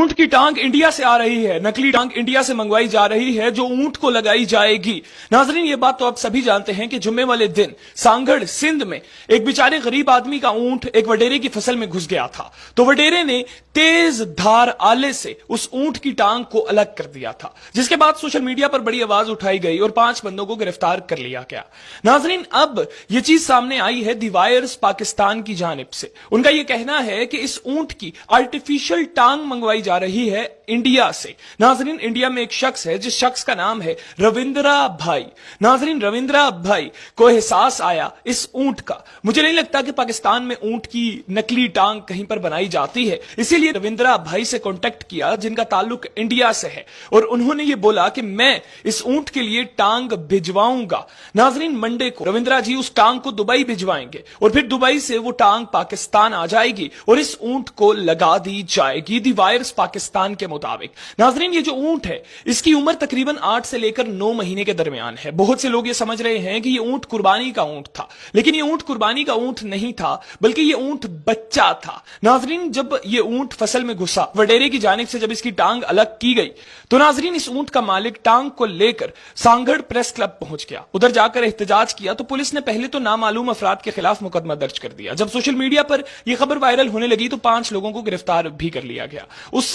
ऊंट की टांग इंडिया से आ रही है, नकली टांग इंडिया से मंगवाई जा रही है जो ऊंट को लगाई जाएगी। नाजरीन, ये बात तो आप सभी जानते हैं कि जुम्मे वाले दिन सांगड़ सिंध में एक बेचारे गरीब आदमी का ऊंट एक वडेरे की फसल में घुस गया था, तो वडेरे ने तेज धार आले से उस ऊंट की टांग को अलग कर दिया था, जिसके बाद सोशल मीडिया पर बड़ी आवाज उठाई गई और 5 बंदों को गिरफ्तार कर लिया गया। नाजरीन, अब यह चीज सामने आई है दी वायर्स पाकिस्तान की जानिब से। उनका यह कहना है कि इस ऊंट की आर्टिफिशियल टांग मंगवाई जा रही है इंडिया से। नाजरीन, इंडिया में एक शख्स है जिस शख्स का नाम है रविंद्रा भाई। नाजरीन, रविंद्रा भाई को एहसास आया इस ऊंट का। मुझे नहीं लगता कि पाकिस्तान में ऊंट की नकली टांग कहीं पर बनाई जाती है, इसीलिए रविंद्रा भाई से कांटेक्ट किया जिनका ताल्लुक इंडिया से है, और उन्होंने ये बोला कि मैं इस ऊंट के लिए टांग भिजवाऊंगा। नाजरीन, मंडे को रविंद्रा जी उस टांग को दुबई भिजवाएंगे और फिर दुबई से वो टांग पाकिस्तान आ जाएगी और इस ऊंट को लगा दी जाएगी दी वायर्स पाकिस्तान के मुताबिक। नाजरीन, ये जो ऊंट है इसकी उम्र तकरीबन 8 से लेकर 9 महीने के दरमियान है। बहुत से लोग ये समझ रहे हैं कि ये ऊंट कुर्बानी का ऊंट था, लेकिन ये ऊंट कुर्बानी का ऊंट नहीं था, बल्कि ये ऊंट बच्चा था। नाजरीन, जब ये ऊंट फसल में घुसा, वडेरे की जानिब से जब इसकी टांग अलग की गई, तो नाजरीन इस ऊंट का मालिक टांग को लेकर सांगड़ प्रेस क्लब पहुंच गया। उधर जाकर एहतजाज किया तो पुलिस ने पहले तो नामालूम अफराद के खिलाफ मुकदमा दर्ज कर दिया। जब सोशल मीडिया पर यह खबर वायरल होने लगी तो 5 लोगों को गिरफ्तार भी कर लिया गया। उससे